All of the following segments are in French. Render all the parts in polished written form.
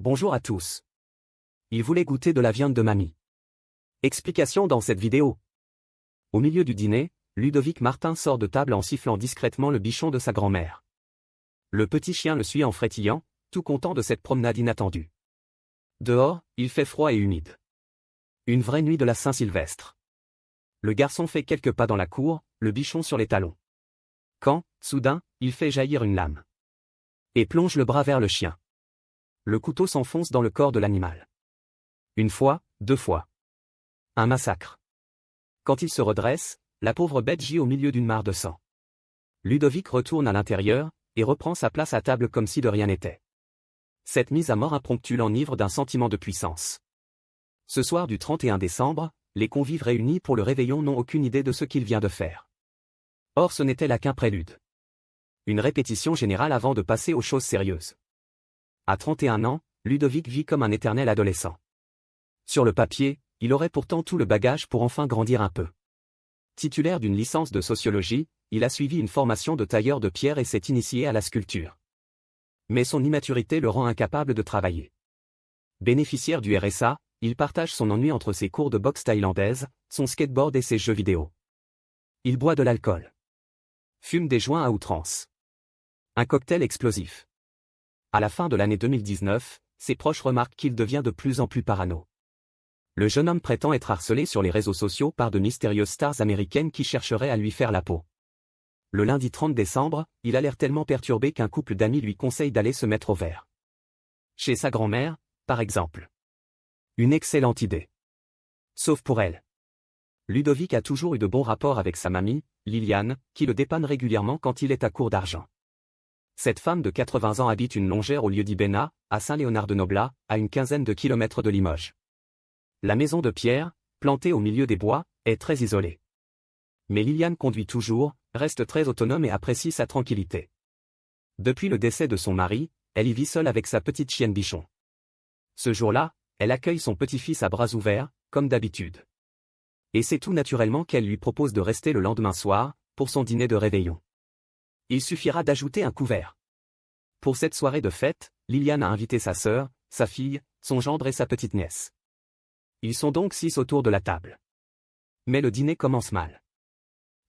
Bonjour à tous. Il voulait goûter de la viande de mamie. Explication dans cette vidéo. Au milieu du dîner, Ludovic Martin sort de table en sifflant discrètement le bichon de sa grand-mère. Le petit chien le suit en frétillant, tout content de cette promenade inattendue. Dehors, il fait froid et humide. Une vraie nuit de la Saint-Sylvestre. Le garçon fait quelques pas dans la cour, le bichon sur les talons. Quand, soudain, il fait jaillir une lame. Et plonge le bras vers le chien. Le couteau s'enfonce dans le corps de l'animal. Une fois, deux fois. Un massacre. Quand il se redresse, la pauvre bête gît au milieu d'une mare de sang. Ludovic retourne à l'intérieur, et reprend sa place à table comme si de rien n'était. Cette mise à mort impromptue l'enivre d'un sentiment de puissance. Ce soir du 31 décembre, les convives réunis pour le réveillon n'ont aucune idée de ce qu'il vient de faire. Or ce n'était là qu'un prélude. Une répétition générale avant de passer aux choses sérieuses. À 31 ans, Ludovic vit comme un éternel adolescent. Sur le papier, il aurait pourtant tout le bagage pour enfin grandir un peu. Titulaire d'une licence de sociologie, il a suivi une formation de tailleur de pierre et s'est initié à la sculpture. Mais son immaturité le rend incapable de travailler. Bénéficiaire du RSA, il partage son ennui entre ses cours de boxe thaïlandaise, son skateboard et ses jeux vidéo. Il boit de l'alcool. Fume des joints à outrance. Un cocktail explosif. À la fin de l'année 2019, ses proches remarquent qu'il devient de plus en plus parano. Le jeune homme prétend être harcelé sur les réseaux sociaux par de mystérieuses stars américaines qui chercheraient à lui faire la peau. Le lundi 30 décembre, il a l'air tellement perturbé qu'un couple d'amis lui conseille d'aller se mettre au vert. Chez sa grand-mère, par exemple. Une excellente idée. Sauf pour elle. Ludovic a toujours eu de bons rapports avec sa mamie, Liliane, qui le dépanne régulièrement quand il est à court d'argent. Cette femme de 80 ans habite une longère au lieu-dit Bénat, à Saint-Léonard-de-Noblat, à une quinzaine de kilomètres de Limoges. La maison de pierre, plantée au milieu des bois, est très isolée. Mais Liliane conduit toujours, reste très autonome et apprécie sa tranquillité. Depuis le décès de son mari, elle y vit seule avec sa petite chienne Bichon. Ce jour-là, elle accueille son petit-fils à bras ouverts, comme d'habitude. Et c'est tout naturellement qu'elle lui propose de rester le lendemain soir, pour son dîner de réveillon. Il suffira d'ajouter un couvert. Pour cette soirée de fête, Liliane a invité sa sœur, sa fille, son gendre et sa petite nièce. Ils sont donc 6 autour de la table. Mais le dîner commence mal.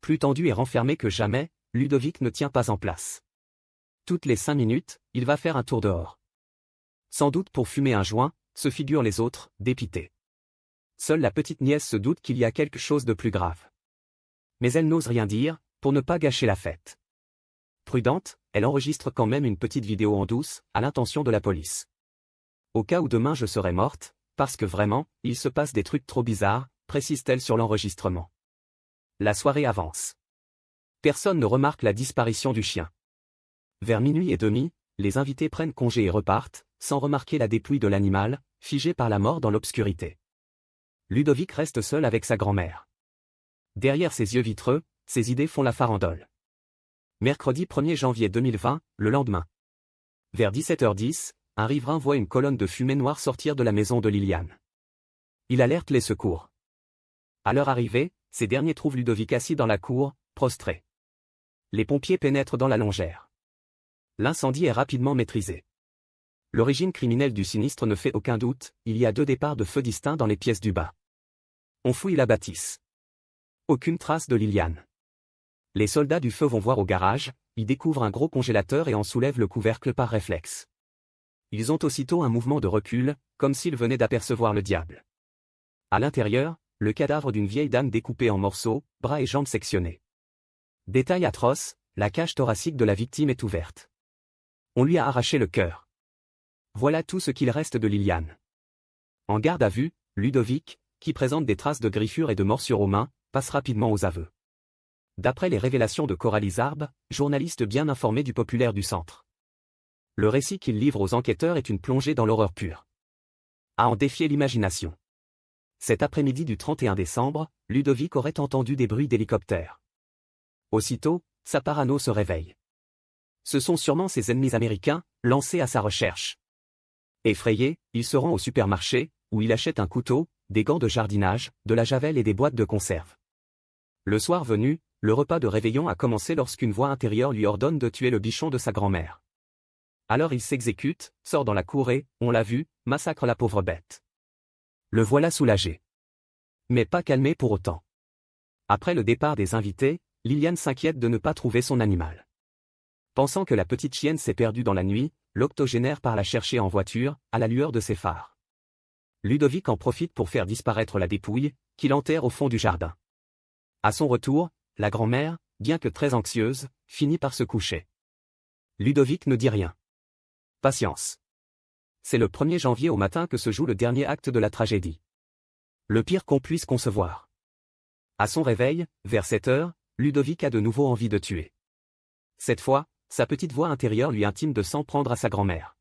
Plus tendu et renfermé que jamais, Ludovic ne tient pas en place. Toutes les 5 minutes, il va faire un tour dehors. Sans doute pour fumer un joint, se figurent les autres, dépités. Seule la petite nièce se doute qu'il y a quelque chose de plus grave. Mais elle n'ose rien dire, pour ne pas gâcher la fête. Prudente, elle enregistre quand même une petite vidéo en douce, à l'intention de la police. Au cas où demain je serais morte, parce que vraiment, il se passe des trucs trop bizarres, précise-t-elle sur l'enregistrement. La soirée avance. Personne ne remarque la disparition du chien. Vers minuit et demi, les invités prennent congé et repartent, sans remarquer la dépouille de l'animal, figé par la mort dans l'obscurité. Ludovic reste seul avec sa grand-mère. Derrière ses yeux vitreux, ses idées font la farandole. Mercredi 1er janvier 2020, le lendemain. Vers 17h10, un riverain voit une colonne de fumée noire sortir de la maison de Liliane. Il alerte les secours. À leur arrivée, ces derniers trouvent Ludovic assis dans la cour, prostré. Les pompiers pénètrent dans la longère. L'incendie est rapidement maîtrisé. L'origine criminelle du sinistre ne fait aucun doute, il y a 2 départs de feu distincts dans les pièces du bas. On fouille la bâtisse. Aucune trace de Liliane. Les soldats du feu vont voir au garage, y découvrent un gros congélateur et en soulèvent le couvercle par réflexe. Ils ont aussitôt un mouvement de recul, comme s'ils venaient d'apercevoir le diable. À l'intérieur, le cadavre d'une vieille dame découpée en morceaux, bras et jambes sectionnés. Détail atroce, la cage thoracique de la victime est ouverte. On lui a arraché le cœur. Voilà tout ce qu'il reste de Liliane. En garde à vue, Ludovic, qui présente des traces de griffures et de morsures aux mains, passe rapidement aux aveux. D'après les révélations de Coralie Zarb, journaliste bien informée du Populaire du Centre. Le récit qu'il livre aux enquêteurs est une plongée dans l'horreur pure. À en défier l'imagination. Cet après-midi du 31 décembre, Ludovic aurait entendu des bruits d'hélicoptères. Aussitôt, sa parano se réveille. Ce sont sûrement ses ennemis américains, lancés à sa recherche. Effrayé, il se rend au supermarché, où il achète un couteau, des gants de jardinage, de la javel et des boîtes de conserve. Le soir venu, le repas de réveillon a commencé lorsqu'une voix intérieure lui ordonne de tuer le bichon de sa grand-mère. Alors il s'exécute, sort dans la cour et, on l'a vu, massacre la pauvre bête. Le voilà soulagé. Mais pas calmé pour autant. Après le départ des invités, Liliane s'inquiète de ne pas trouver son animal. Pensant que la petite chienne s'est perdue dans la nuit, l'octogénaire part la chercher en voiture, à la lueur de ses phares. Ludovic en profite pour faire disparaître la dépouille, qu'il enterre au fond du jardin. À son retour, la grand-mère, bien que très anxieuse, finit par se coucher. Ludovic ne dit rien. Patience. C'est le 1er janvier au matin que se joue le dernier acte de la tragédie. Le pire qu'on puisse concevoir. À son réveil, vers 7 heures, Ludovic a de nouveau envie de tuer. Cette fois, sa petite voix intérieure lui intime de s'en prendre à sa grand-mère.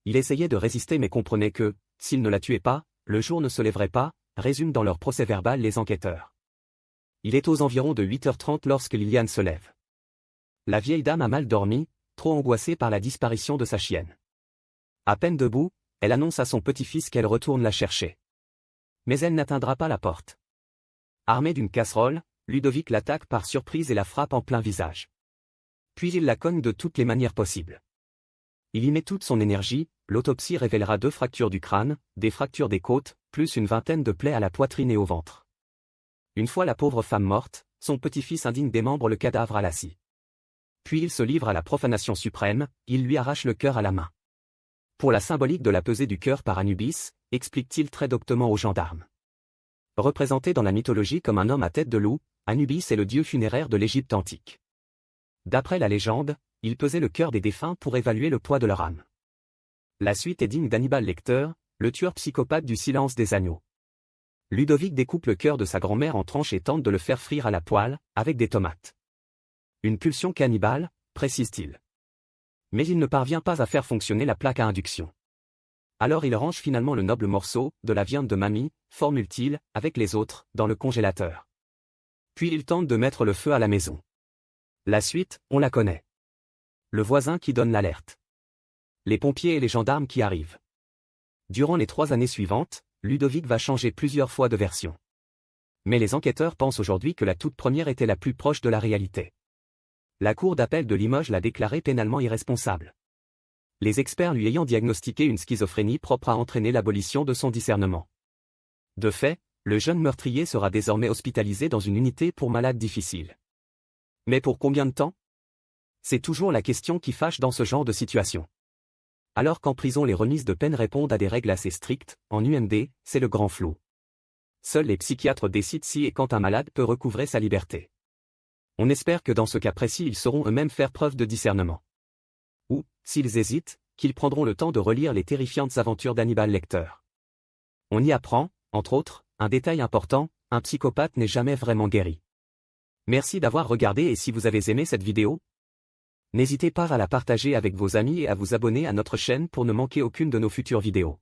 Il essayait de résister mais comprenait que, s'il ne la tuait pas, le jour ne se lèverait pas, résument dans leur procès-verbal les enquêteurs. Il est aux environs de 8h30 lorsque Liliane se lève. La vieille dame a mal dormi, trop angoissée par la disparition de sa chienne. À peine debout, elle annonce à son petit-fils qu'elle retourne la chercher. Mais elle n'atteindra pas la porte. Armé d'une casserole, Ludovic l'attaque par surprise et la frappe en plein visage. Puis il la cogne de toutes les manières possibles. Il y met toute son énergie, l'autopsie révélera 2 fractures du crâne, des fractures des côtes, plus une vingtaine de plaies à la poitrine et au ventre. Une fois la pauvre femme morte, son petit-fils indigne démembre le cadavre à la scie. Puis il se livre à la profanation suprême, il lui arrache le cœur à la main. Pour la symbolique de la pesée du cœur par Anubis, explique-t-il très doctement aux gendarmes. Représenté dans la mythologie comme un homme à tête de loup, Anubis est le dieu funéraire de l'Égypte antique. D'après la légende, il pesait le cœur des défunts pour évaluer le poids de leur âme. La suite est digne d'Hannibal Lecter, le tueur psychopathe du Silence des agneaux. Ludovic découpe le cœur de sa grand-mère en tranches et tente de le faire frire à la poêle, avec des tomates. Une pulsion cannibale, précise-t-il. Mais il ne parvient pas à faire fonctionner la plaque à induction. Alors il range finalement le noble morceau, de la viande de mamie, formule-t-il, avec les autres, dans le congélateur. Puis il tente de mettre le feu à la maison. La suite, on la connaît. Le voisin qui donne l'alerte. Les pompiers et les gendarmes qui arrivent. Durant les 3 années suivantes, Ludovic va changer plusieurs fois de version. Mais les enquêteurs pensent aujourd'hui que la toute première était la plus proche de la réalité. La cour d'appel de Limoges l'a déclaré pénalement irresponsable. Les experts lui ayant diagnostiqué une schizophrénie propre à entraîner l'abolition de son discernement. De fait, le jeune meurtrier sera désormais hospitalisé dans une unité pour malades difficiles. Mais pour combien de temps? C'est toujours la question qui fâche dans ce genre de situation. Alors qu'en prison les remises de peine répondent à des règles assez strictes, en UMD, c'est le grand flou. Seuls les psychiatres décident si et quand un malade peut recouvrer sa liberté. On espère que dans ce cas précis ils sauront eux-mêmes faire preuve de discernement. Ou, s'ils hésitent, qu'ils prendront le temps de relire les terrifiantes aventures d'Hannibal Lecter. On y apprend, entre autres, un détail important, un psychopathe n'est jamais vraiment guéri. Merci d'avoir regardé et si vous avez aimé cette vidéo, n'hésitez pas à la partager avec vos amis et à vous abonner à notre chaîne pour ne manquer aucune de nos futures vidéos.